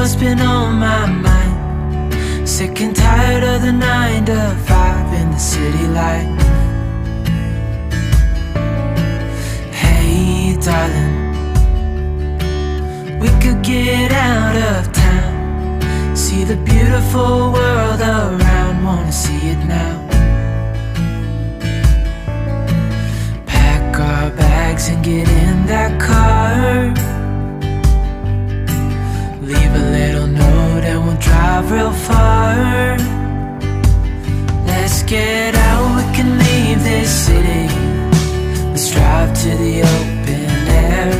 what's been on my mind. Sick and tired of the 9 to 5 in the city life. Hey darling, we could get out of town, see the beautiful world around, wanna see it now. Pack our bags and get in that car, leave a little note and we'll drive real far. Let's get out, we can leave this city. Let's drive to the open air.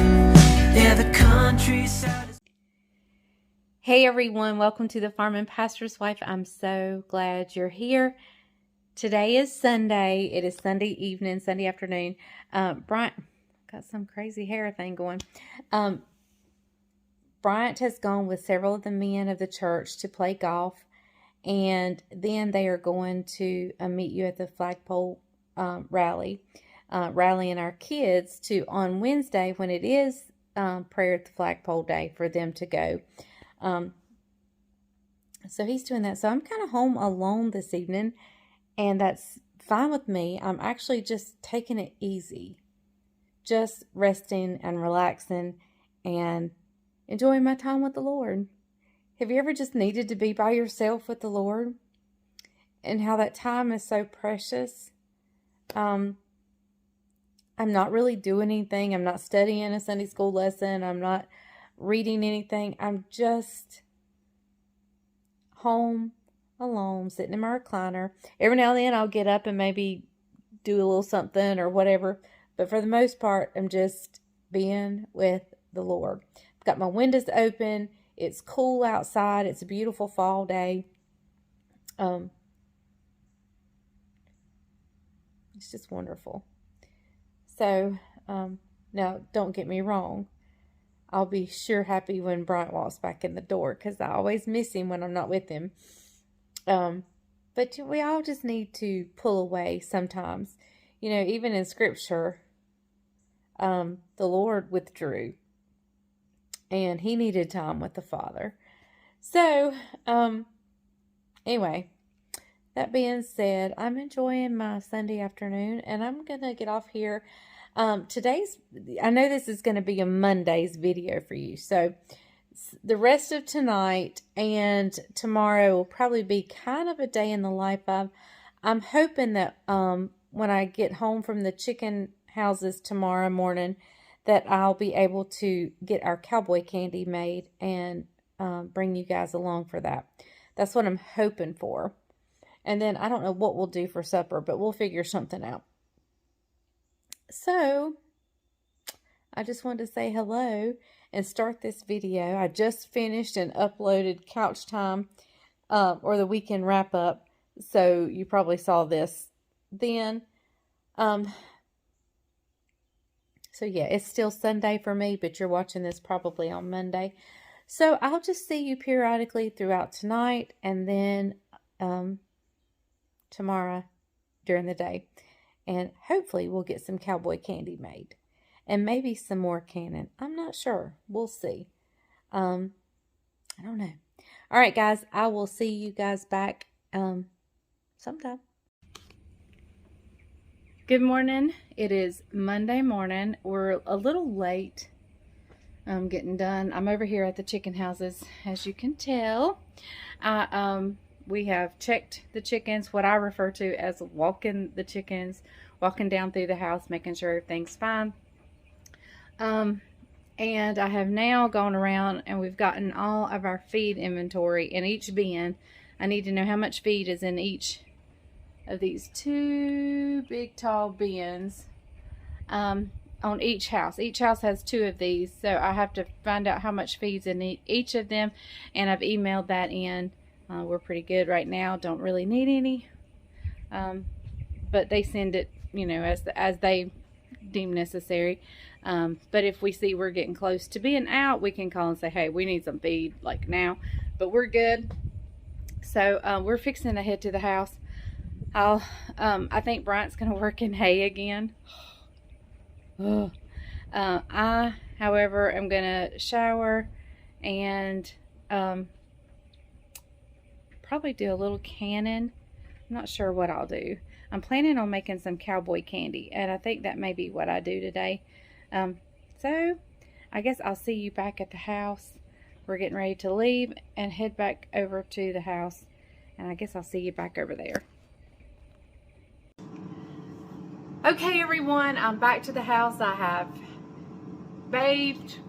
Yeah, the countryside is... Hey everyone, welcome to the Farm and Pastor's Wife. I'm so glad you're here. Today is Sunday. It is Sunday evening, Sunday afternoon. Brine, got some crazy hair thing going. Bryant has gone with several of the men of the church to play golf, and then they are going to meet you at the flagpole rally, rallying our kids to on Wednesday when it is prayer at the flagpole day for them to go. So he's doing that. So I'm kind of home alone this evening, and that's fine with me. I'm actually just taking it easy, just resting and relaxing and enjoying my time with the Lord. Have you ever just needed to be by yourself with the Lord? And how that time is so precious. I'm not really doing anything. I'm not studying a Sunday school lesson. I'm not reading anything. I'm just home alone, sitting in my recliner. Every now and then I'll get up and maybe do a little something or whatever. But for the most part, I'm just being with the Lord. Got my windows open. It's cool outside. It's a beautiful fall day. It's just wonderful. So, now don't get me wrong. I'll be sure happy when Bryant walks back in the door, because I always miss him when I'm not with him. But we all just need to pull away sometimes. You know, even in Scripture, the Lord withdrew. And he needed time with the Father. So, anyway, that being said, I'm enjoying my Sunday afternoon, and I'm going to get off here. I know this is going to be a Monday's video for you. So, the rest of tonight and tomorrow will probably be kind of a day in the life of. I'm hoping that when I get home from the chicken houses tomorrow morning, that I'll be able to get our cowboy candy made and bring you guys along for that. That's what I'm hoping for. And then I don't know what we'll do for supper, but we'll figure something out. So, I just wanted to say hello and start this video. I just finished and uploaded Couch Time or the weekend wrap up. So, you probably saw this then. So, yeah, it's still Sunday for me, but you're watching this probably on Monday. So, I'll just see you periodically throughout tonight and then tomorrow during the day. And hopefully we'll get some cowboy candy made. And maybe some more canning. I'm not sure. We'll see. I don't know. All right, guys. I will see you guys back sometime. Good morning. It is Monday morning. We're a little late getting done. I'm over here at the chicken houses, as you can tell. We have checked the chickens, what I refer to as walking the chickens, walking down through the house, making sure everything's fine. And I have now gone around and we've gotten all of our feed inventory in each bin. I need to know how much feed is in each of these two big tall bins on each house. Each house has 2 of these, so I have to find out how much feed's in each of them, and I've emailed that in. We're pretty good right now, don't really need any, but they send it, you know, as they deem necessary. But if we see we're getting close to being out, we can call and say, hey, we need some feed like now, but we're good. So we're fixing to head to the house. I think Bryant's going to work in hay again. I, however, am going to shower and probably do a little cannon. I'm not sure what I'll do. I'm planning on making some cowboy candy, and I think that may be what I do today. So I guess I'll see you back at the house. We're getting ready to leave and head back over to the house, and I guess I'll see you back over there. Okay, everyone, I'm back to the house. I have bathed,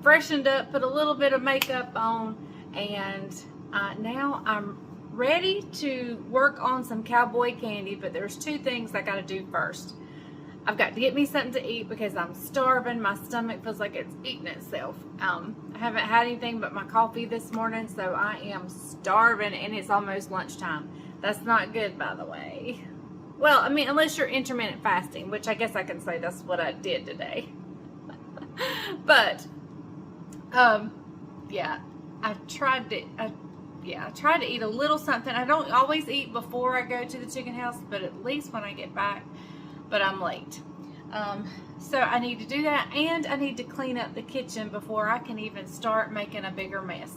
freshened up, put a little bit of makeup on, and now I'm ready to work on some cowboy candy. But there's two things I got to do first. I've got to get me something to eat because I'm starving. My stomach feels like it's eating itself. I haven't had anything but my coffee this morning, so I am starving, and it's almost lunchtime. That's not good, by the way. Well, I mean, unless you're intermittent fasting, which I guess I can say that's what I did today. But, yeah, I tried to eat a little something. I don't always eat before I go to the chicken house, but at least when I get back. But I'm late. So I need to do that, and I need to clean up the kitchen before I can even start making a bigger mess.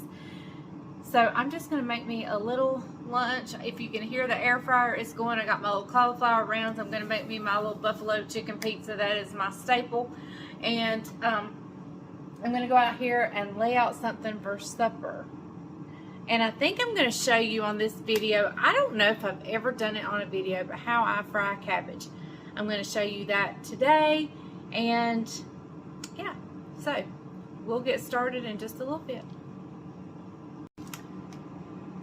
So I'm just going to make me a little lunch. If you can hear the air fryer, it's going. I got my little cauliflower rounds. I'm going to make me my little buffalo chicken pizza. That is my staple. And I'm going to go out here and lay out something for supper. And I think I'm going to show you on this video. I don't know if I've ever done it on a video, but how I fry cabbage. I'm going to show you that today. And yeah, so we'll get started in just a little bit.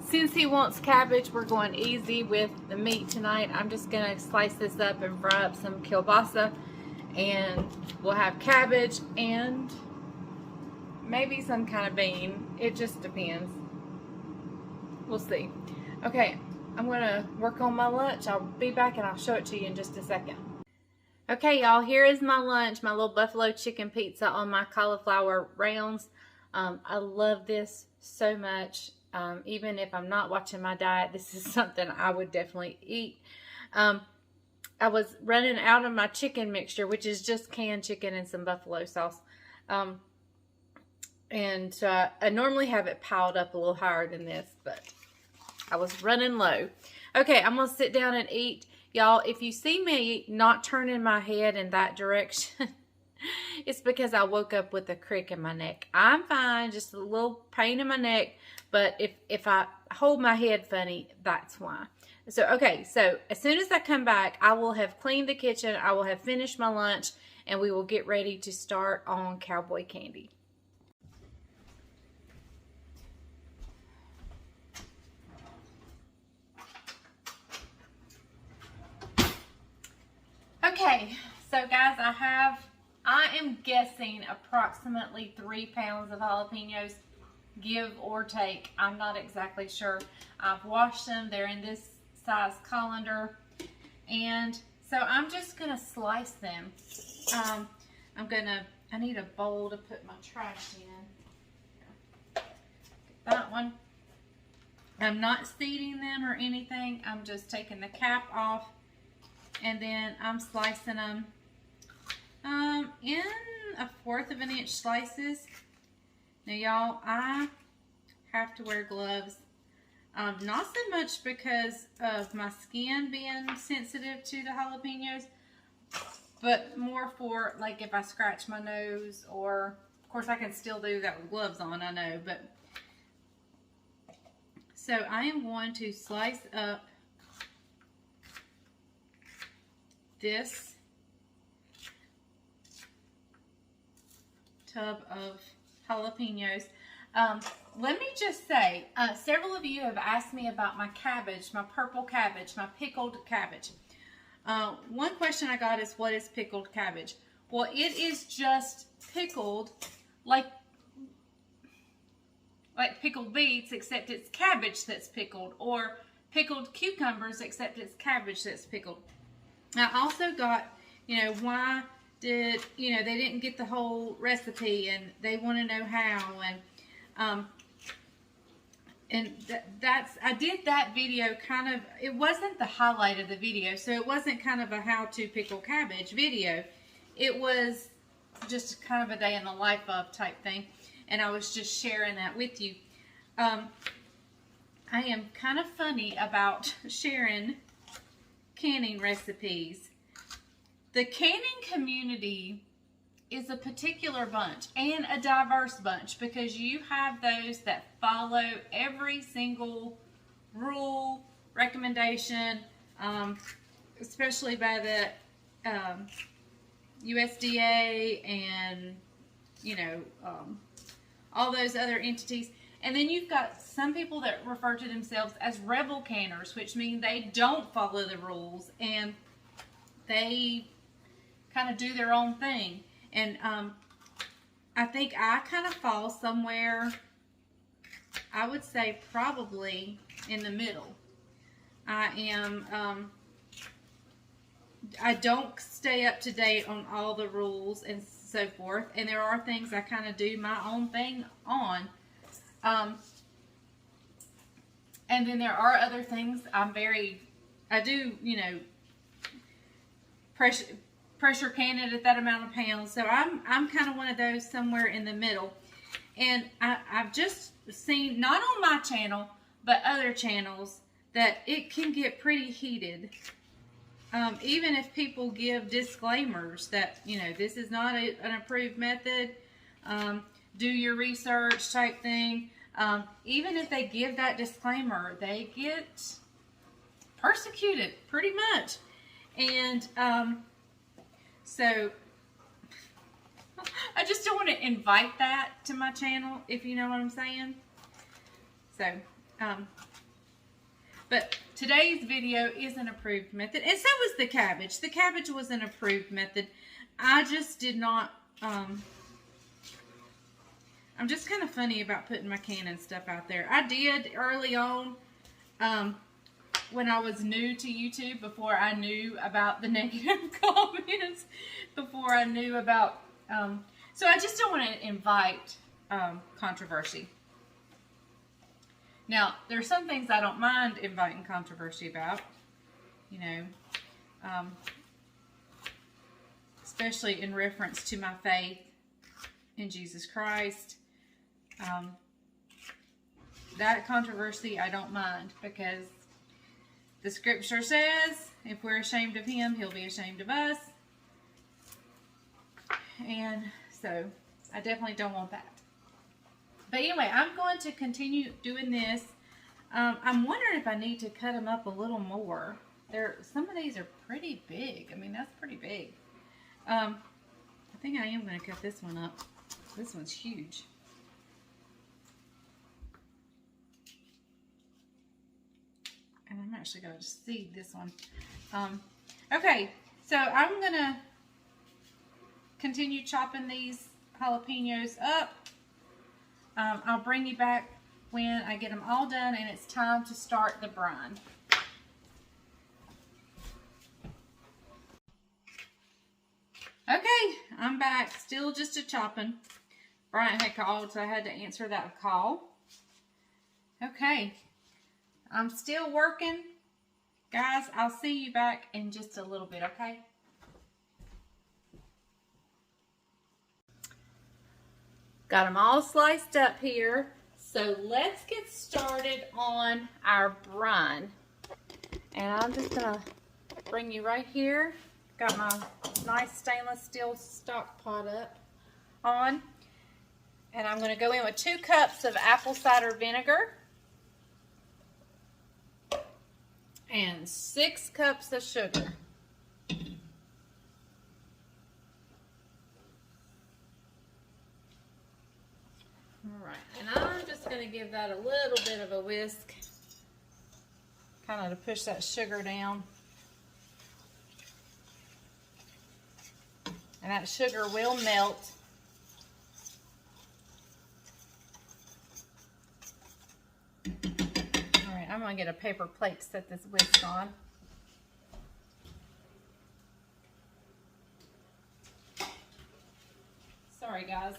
Since he wants cabbage, we're going easy with the meat tonight. I'm just going to slice this up and fry up some kielbasa. And we'll have cabbage and maybe some kind of bean. It just depends. We'll see. Okay, I'm going to work on my lunch. I'll be back and I'll show it to you in just a second. Okay, y'all, here is my lunch. My little buffalo chicken pizza on my cauliflower rounds. I love this so much. Even if I'm not watching my diet, this is something I would definitely eat. I was running out of my chicken mixture, which is just canned chicken and some buffalo sauce. I normally have it piled up a little higher than this, but I was running low. Okay, I'm going to sit down and eat. Y'all, if you see me not turning my head in that direction, it's because I woke up with a crick in my neck. I'm fine, just a little pain in my neck. But if I hold my head funny, that's why. So, okay, so as soon as I come back, I will have cleaned the kitchen, I will have finished my lunch, and we will get ready to start on cowboy candy. Okay, so guys, I am guessing approximately 3 pounds of jalapenos. Give or take, I'm not exactly sure. I've washed them, they're in this size colander, and so I'm just gonna slice them. I need a bowl to put my trash in. Get that one. I'm not seeding them or anything, I'm just taking the cap off, and then I'm slicing them in 1/4 of an inch slices. Now, y'all, I have to wear gloves, not so much because of my skin being sensitive to the jalapenos, but more for, like, if I scratch my nose, or, of course, I can still do that with gloves on, I know, but, so I am going to slice up this tub of jalapenos. Let me just say, several of you have asked me about my cabbage, my purple cabbage, my pickled cabbage. One question I got is, what is pickled cabbage? Well, it is just pickled like pickled beets, except it's cabbage that's pickled, or pickled cucumbers, except it's cabbage that's pickled. I also got, why did, they didn't get the whole recipe, and they want to know how, and I did that video kind of, it wasn't the highlight of the video, so it wasn't kind of a how to pickle cabbage video. It was just kind of a day in the life of type thing. and I was just sharing that with you. I am kind of funny about sharing canning recipes. The canning community is a particular bunch and a diverse bunch, because you have those that follow every single rule, recommendation, especially by the USDA and, you know, all those other entities. And then you've got some people that refer to themselves as rebel canners, which mean they don't follow the rules and they kind of do their own thing. And I think I kind of fall somewhere, I would say probably in the middle. I am, I don't stay up to date on all the rules and so forth. And there are things I kind of do my own thing on. And then there are other things I do, you know, pressure can it at that amount of pounds. So I'm kind of one of those somewhere in the middle. And I've just seen, not on my channel, but other channels, that it can get pretty heated. Even if people give disclaimers that, you know, this is not an approved method, do your research type thing. Even if they give that disclaimer, they get persecuted pretty much. And so I just don't want to invite that to my channel, if you know what I'm saying. So, but today's video is an approved method, and so was the cabbage. The cabbage was an approved method. I just did not, I'm just kind of funny about putting my canning stuff out there. I did early on, when I was new to YouTube, before I knew about the negative comments, before I knew about, so I just don't want to invite controversy. Now, there are some things I don't mind inviting controversy about, you know, especially in reference to my faith in Jesus Christ. That controversy I don't mind, because the scripture says if we're ashamed of him, he'll be ashamed of us. And so I definitely don't want that. But anyway, I'm going to continue doing this. I'm wondering if I need to cut them up a little more. Some of these are pretty big. I mean, that's pretty big. I think I am going to cut this one up. This one's huge. And I'm actually going to seed this one. Okay, so I'm going to continue chopping these jalapenos up. I'll bring you back when I get them all done and it's time to start the brine. Okay, I'm back. Still just a chopping. Brian had called, so I had to answer that call. Okay, I'm still working. Guys, I'll see you back in just a little bit, okay? Got them all sliced up here. So let's get started on our brine. And I'm just gonna bring you right here. Got my nice stainless steel stock pot up on. And I'm gonna go in with 2 cups of apple cider vinegar and 6 cups of sugar. Alright, and I'm just going to give that a little bit of a whisk, kind of to push that sugar down. And that sugar will melt. Alright, I'm going to get a paper plate to set this whisk on. Sorry guys.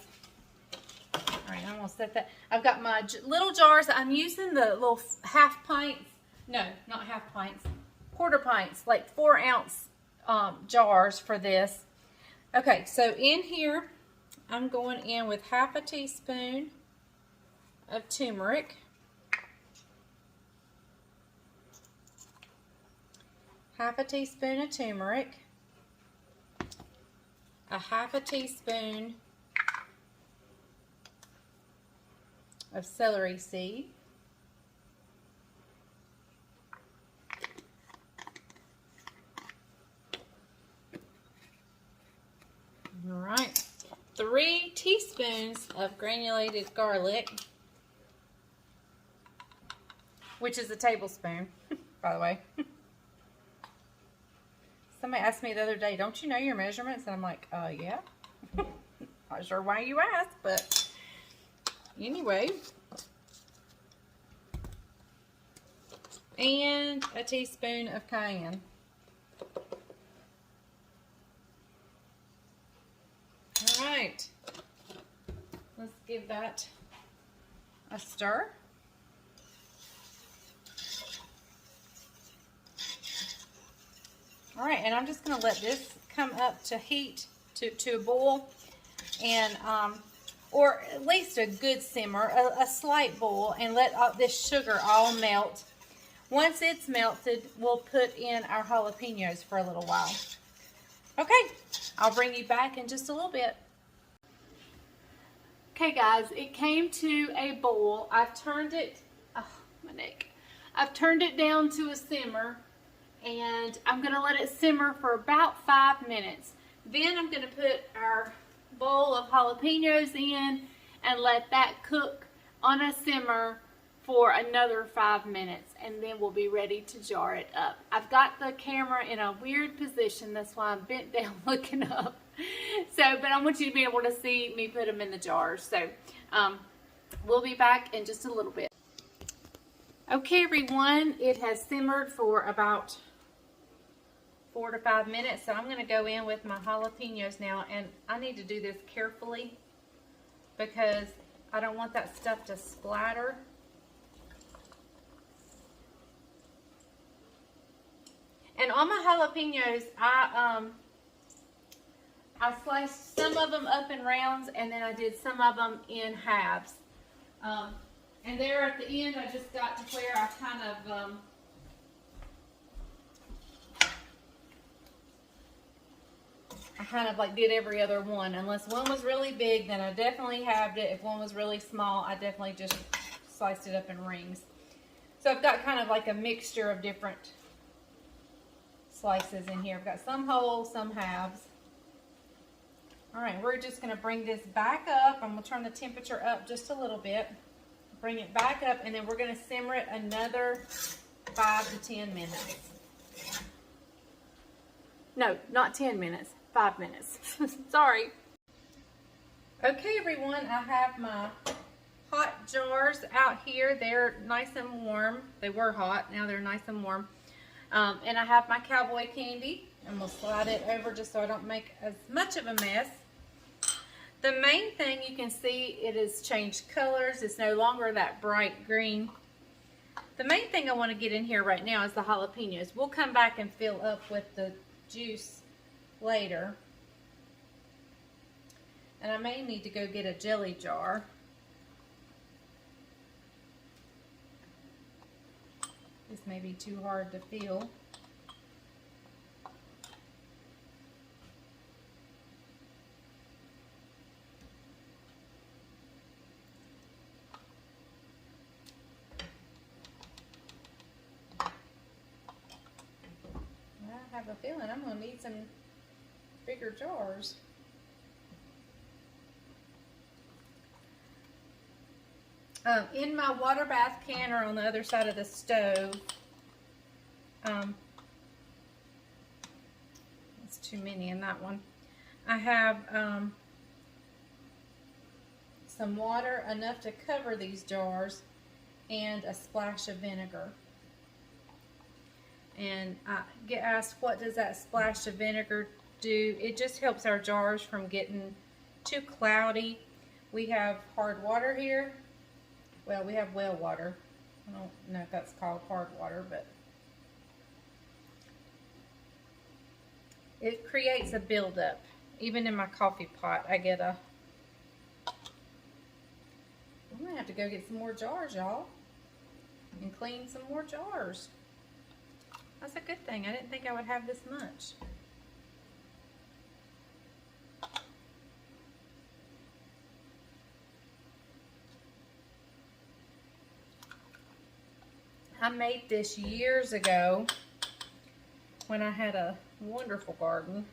Alright, I'm going to set that. I've got my little jars. I'm using the little half pints. No, not half pints. Quarter pints, like 4-ounce jars for this. Okay, so in here, I'm going in with half a teaspoon of turmeric, half a teaspoon of turmeric, a half a teaspoon of celery seed, all right, 3 teaspoons of granulated garlic, which is a tablespoon, by the way. Somebody asked me the other day, don't you know your measurements? And I'm like, yeah. Not sure why you asked, but anyway. And a teaspoon of cayenne. All right. Let's give that a stir. All right, and I'm just going to let this come up to heat, to a boil, and or at least a good simmer, a slight boil, and let this sugar all melt. Once it's melted, we'll put in our jalapenos for a little while. Okay, I'll bring you back in just a little bit. Okay, guys, it came to a boil. I've turned it, oh, my neck. I've turned it down to a simmer. And I'm going to let it simmer for about 5 minutes. Then I'm going to put our bowl of jalapenos in and let that cook on a simmer for another 5 minutes. And then we'll be ready to jar it up. I've got the camera in a weird position. That's why I'm bent down looking up. But I want you to be able to see me put them in the jars. So we'll be back in just a little bit. Okay, everyone. It has simmered for about 4 to 5 minutes, so I'm going to go in with my jalapenos now, and I need to do this carefully because I don't want that stuff to splatter. And on my jalapenos, I sliced some of them up in rounds, and then I did some of them in halves. And there at the end, I just got to where I kind of like did every other one. Unless one was really big, then I definitely halved it. If one was really small, I definitely just sliced it up in rings. So I've got kind of like a mixture of different slices in here. I've got some whole, some halves. All right, we're just going to bring this back up. I'm going to turn the temperature up just a little bit. Bring it back up, and then we're going to simmer it another 5 to 10 minutes. No, not 10 minutes. 5 minutes. Sorry. Okay, everyone, I have my hot jars out here. They're nice and warm. They were hot. Now they're nice and warm. And I have my cowboy candy. I'm going to slide it over just so I don't make as much of a mess. The main thing you can see, it has changed colors. It's no longer that bright green. The main thing I want to get in here right now is the jalapenos. We'll come back and fill up with the juice later. And I may need to go get a jelly jar. This may be too hard to fill. I have a feeling I'm going to need some bigger jars. In my water bath canner on the other side of the stove, it's too many in that one. I have some water, enough to cover these jars, and a splash of vinegar. And I get asked, what does that splash of vinegar do? It just helps our jars from getting too cloudy. We have hard water here. Well, we have well water. I don't know if that's called hard water, but it creates a buildup. Even in my coffee pot, I get a I'm gonna have to go get some more jars, y'all, and clean some more jars. That's a good thing. I didn't think I would have this much. I made this years ago when I had a wonderful garden.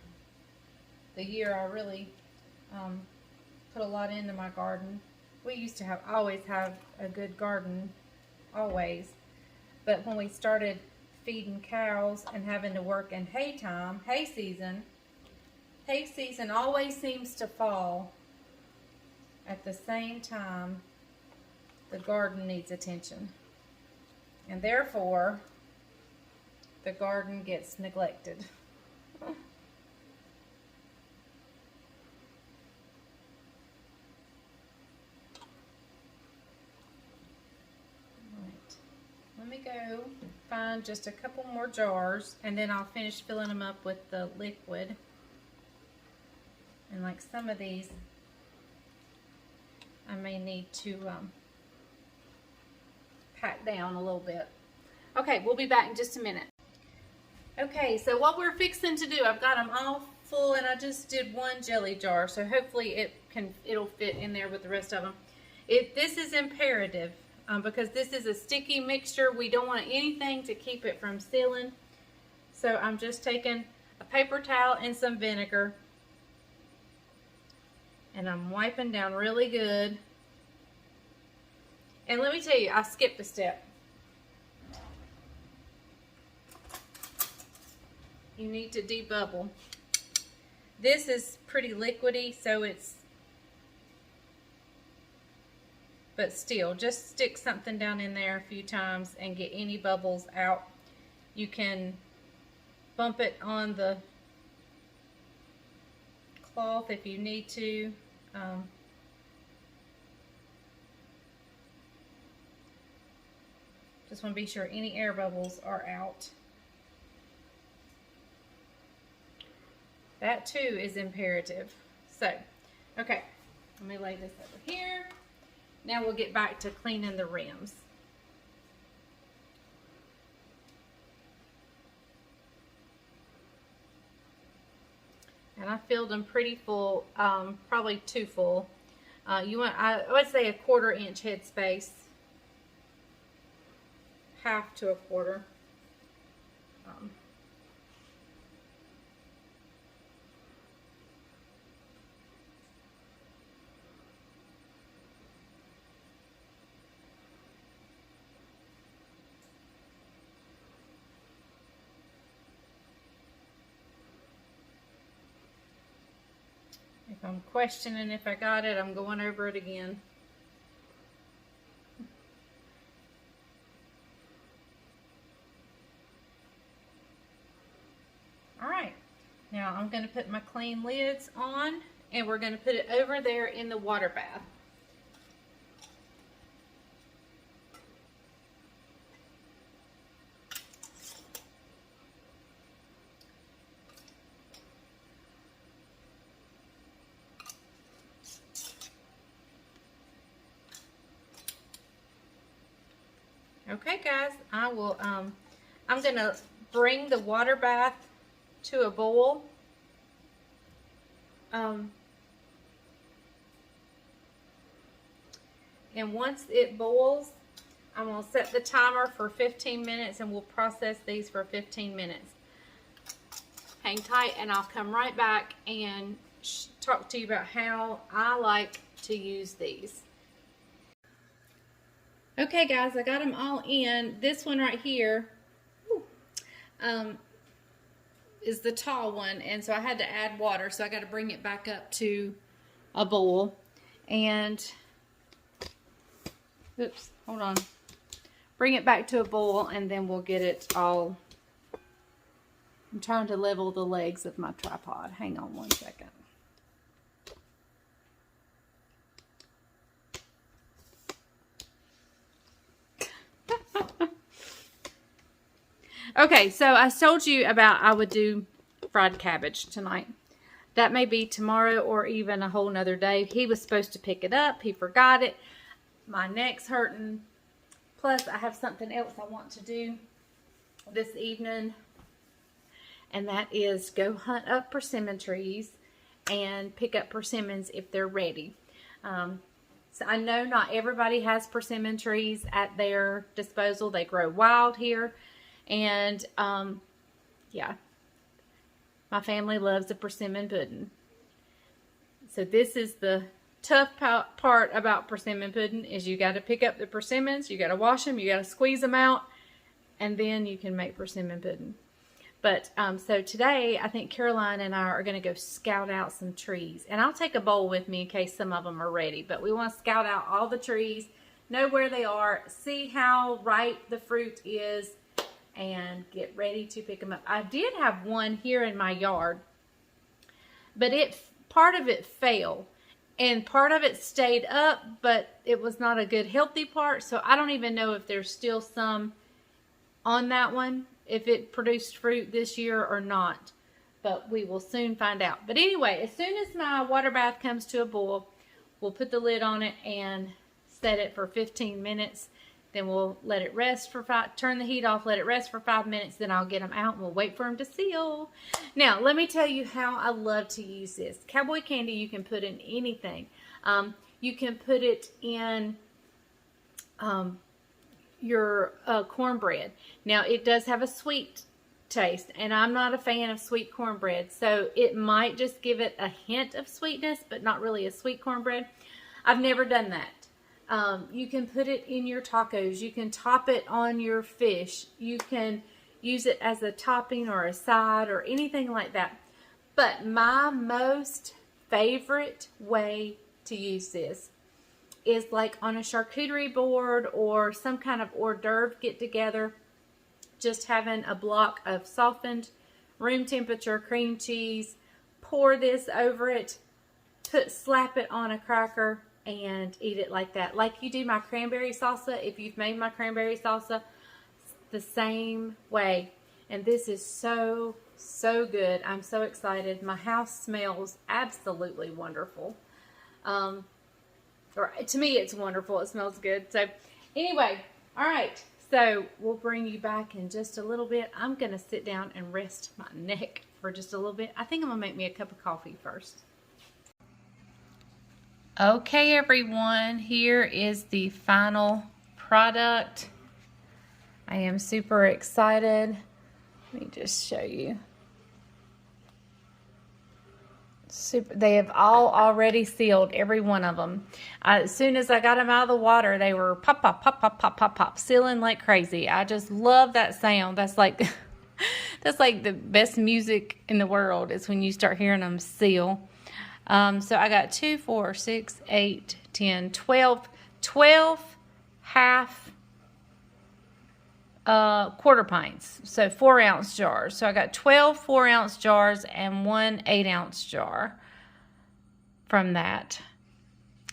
The year I really put a lot into my garden. We used to always have a good garden, always. But when we started feeding cows and having to work in hay season always seems to fall at the same time the garden needs attention. And therefore, the garden gets neglected. Right. Let me go find just a couple more jars, and then I'll finish filling them up with the liquid. And like some of these, I may need to pack down a little bit. Okay, we'll be back in just a minute. Okay, so what we're fixing to do, I've got them all full, and I just did one jelly jar, so hopefully it'll fit in there with the rest of them. This is imperative because this is a sticky mixture. We don't want anything to keep it from sealing. So I'm just taking a paper towel and some vinegar, and I'm wiping down really good. And let me tell you, I skipped a step. You need to debubble. This is pretty liquidy, so but still, just stick something down in there a few times and get any bubbles out. You can bump it on the cloth if you need to. Just want to be sure any air bubbles are out. That too is imperative. So, okay, let me lay this over here. Now we'll get back to cleaning the rims. And I filled them pretty full, probably too full. I would say a 1/4 inch head space. Half to a quarter. If I'm questioning if I got it, I'm going over it again. Alright, now I'm going to put my clean lids on, and we're going to put it over there in the water bath. Okay guys, I'm going to bring the water bath to a boil. And once it boils, I'm going to set the timer for 15 minutes, and we'll process these for 15 minutes. Hang tight, and I'll come right back and talk to you about how I like to use these. Okay guys, I got them all in. This one right here is the tall one, and so I had to add water, so I got to bring it back up to a boil. And oops, hold on. Bring it back to a boil, and then we'll get it all. I'm trying to level the legs of my tripod. Hang on one second. Okay, so I told you about I would do fried cabbage tonight. That may be tomorrow or even a whole nother day. He was supposed to pick it up. He forgot it. my neck's hurting. Plus, I have something else I want to do this evening, and that is go hunt up persimmon trees and pick up persimmons if they're ready. So I know not everybody has persimmon trees at their disposal. They grow wild here, and yeah, my family loves a persimmon pudding. So this is the tough part about persimmon pudding, is you got to pick up the persimmons, you got to wash them, you got to squeeze them out, and then you can make persimmon pudding. But so today, I think Caroline and I are going to go scout out some trees. And I'll take a bowl with me in case some of them are ready. But we want to scout out all the trees, know where they are, see how ripe the fruit is, and get ready to pick them up. I did have one here in my yard, but part of it fell. And part of it stayed up, but it was not a good healthy part. So I don't even know if there's still some on that one, if it produced fruit this year or not. But we will soon find out. But anyway, as soon as my water bath comes to a boil, we'll put the lid on it and set it for 15 minutes. Then we'll let it rest for turn the heat off, let it rest for 5 minutes. Then I'll get them out and we'll wait for them to seal. Now, let me tell you how I love to use this. Cowboy candy you can put in anything. You can put it in your cornbread. Now, it does have a sweet taste, and I'm not a fan of sweet cornbread, so it might just give it a hint of sweetness, but not really a sweet cornbread. I've never done that. You can put it in your tacos. You can top it on your fish. You can use it as a topping or a side or anything like that. But my most favorite way to use this is like on a charcuterie board or some kind of hors d'oeuvre get together. Just having a block of softened room temperature cream cheese, pour this over it, slap it on a cracker, and eat it like that. Like you do my cranberry salsa. If you've made my cranberry salsa, the same way. And this is so, so good. I'm so excited. My house smells absolutely wonderful. Or to me, it's wonderful. It smells good. So anyway, all right. So we'll bring you back in just a little bit. I'm going to sit down and rest my neck for just a little bit. I think I'm going to make me a cup of coffee first. Okay, everyone, here is the final product. I am super excited. Let me just show you. They have all already sealed, every one of them. As soon as I got them out of the water, they were pop, pop, pop, pop, pop, pop, pop, sealing like crazy. I just love that sound. That's like, that's like the best music in the world, is when you start hearing them seal. So I got 2, 4, 6, 8, 10, 12 half quarter pints. So 4-ounce jars. So I got 12 4-ounce jars and 1 8-ounce jar from that.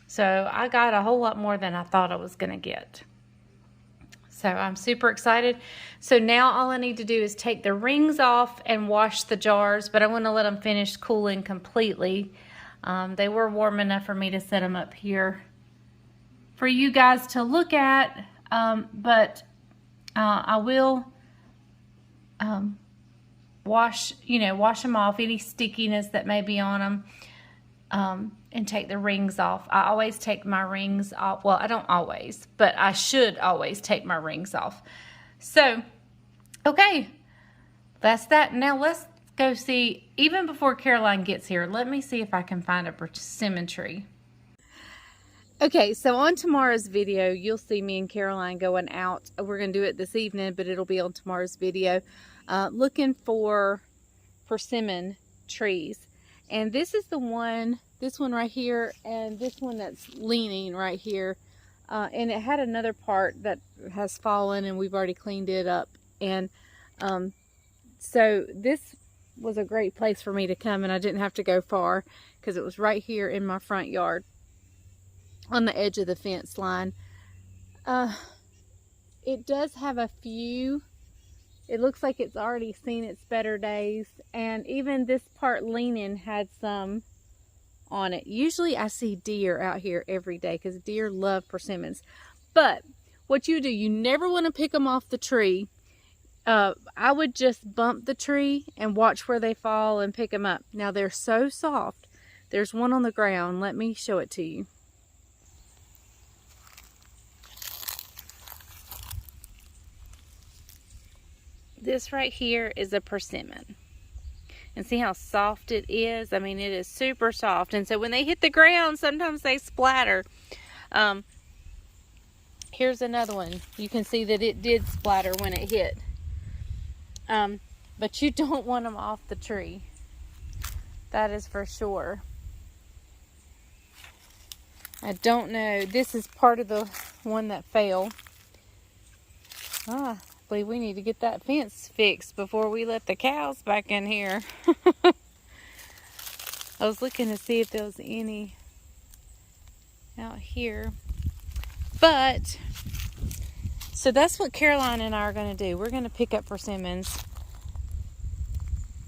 So I got a whole lot more than I thought I was going to get. So I'm super excited. So now all I need to do is take the rings off and wash the jars, but I want to let them finish cooling completely. They were warm enough for me to set them up here for you guys to look at, but I will wash them off, any stickiness that may be on them, and take the rings off. I always take my rings off. Well, I don't always, but I should always take my rings off. So, okay, that's that. Now let's go see, even before Caroline gets here, let me see if I can find a persimmon tree. Okay, so on tomorrow's video, you'll see me and Caroline going out. We're going to do it this evening, but it'll be on tomorrow's video, looking for persimmon trees. And this is the one, this one right here, and this one that's leaning right here. And it had another part that has fallen, and we've already cleaned it up. And so this was a great place for me to come, and I didn't have to go far because it was right here in my front yard, on the edge of the fence line. It does have a few, it looks like it's already seen its better days, and even this part leaning had some on it. Usually I see deer out here every day because deer love persimmons. But what you do, you never want to pick them off the tree. I would just bump the tree and watch where they fall and pick them up. Now they're so soft. There's one on the ground. Let me show it to you. This right here is a persimmon. And see how soft it is? I mean, it is super soft. And so when they hit the ground, sometimes they splatter. Here's another one. You can see that it did splatter when it hit. But you don't want them off the tree. That is for sure. I don't know. This is part of the one that fell. I believe we need to get that fence fixed before we let the cows back in here. I was looking to see if there was any out here. But, so that's what Caroline and I are going to do. We're going to pick up persimmons.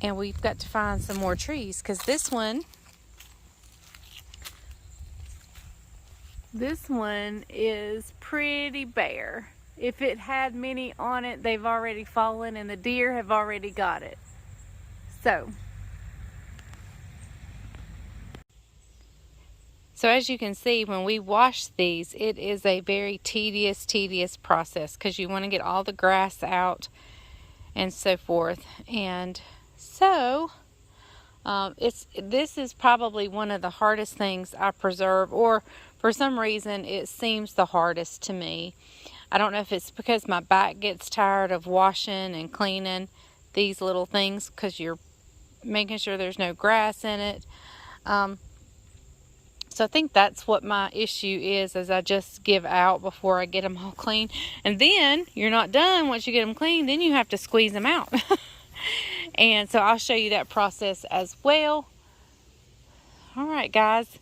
And we've got to find some more trees. Because this one is pretty bare. If it had many on it, they've already fallen and the deer have already got it. So as you can see, when we wash these, it is a very tedious process because you want to get all the grass out and so forth. And so this is probably one of the hardest things I preserve, or for some reason it seems the hardest to me. I don't know if it's because my back gets tired of washing and cleaning these little things because you're making sure there's no grass in it. So I think that's what my issue is I just give out before I get them all clean. And then you're not done once you get them clean, then you have to squeeze them out. And so I'll show you that process as well. All right, guys.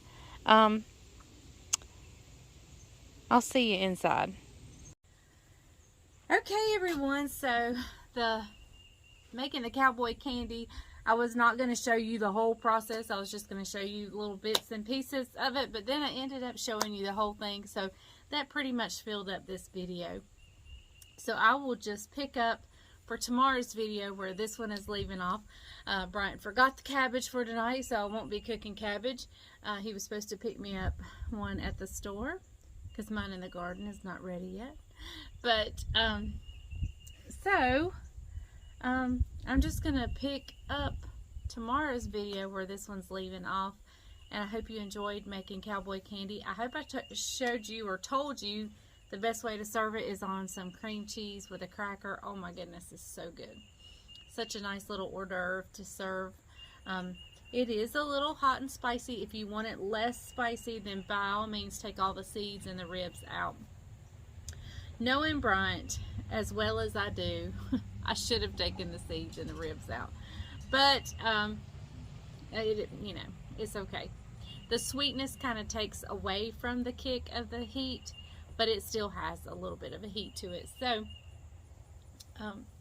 I'll see you inside. Okay, everyone, so making the cowboy candy, I was not going to show you the whole process. I was just going to show you little bits and pieces of it, but then I ended up showing you the whole thing, so that pretty much filled up this video. So I will just pick up for tomorrow's video where this one is leaving off. Brine forgot the cabbage for tonight, so I won't be cooking cabbage. He was supposed to pick me up one at the store because mine in the garden is not ready yet. But I'm just gonna pick up tomorrow's video where this one's leaving off, and I hope you enjoyed making cowboy candy. I hope I showed you or told you the best way to serve it is on some cream cheese with a cracker. Oh my goodness, it's so good. Such a nice little hors d'oeuvre to serve. It is a little hot and spicy. If you want it less spicy, then by all means take all the seeds and the ribs out. Knowing Bryant as well as I do, I should have taken the seeds and the ribs out. But, you know, it's okay. The sweetness kind of takes away from the kick of the heat, but it still has a little bit of a heat to it. So,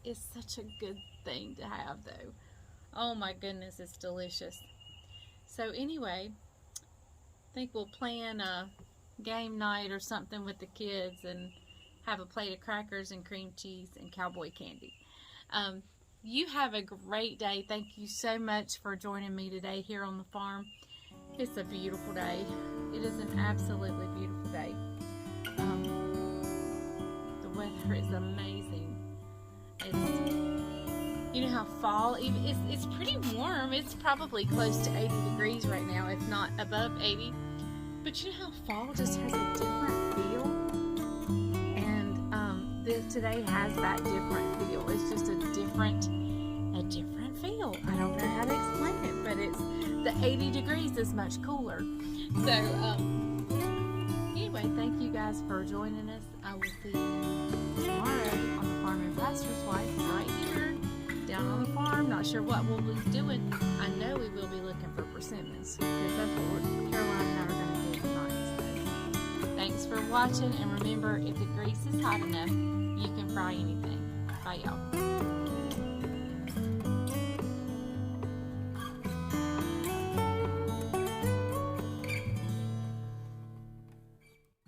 it's such a good thing to have, though. Oh my goodness, it's delicious. So anyway, I think we'll plan a game night or something with the kids and have a plate of crackers and cream cheese and cowboy candy. You have a great day. Thank you so much for joining me today here on the farm. It's a beautiful day. It is an absolutely beautiful day. The weather is amazing. You know how fall, it's pretty warm. It's probably close to 80 degrees right now, if not above 80. But you know how fall just has a different feel? And today has that different feel. It's just a different feel. I don't know how to explain it, but it's the 80 degrees is much cooler. So anyway, thank you guys for joining us. I will see you tomorrow on the Farm and Pastor's Wife right here down on the farm. Not sure what we'll be doing. I know we will be looking for persimmons because that's what Caroline and I are going to do tonight. So thanks for watching, and remember, if the grease is hot enough, you can fry anything. Bye, y'all.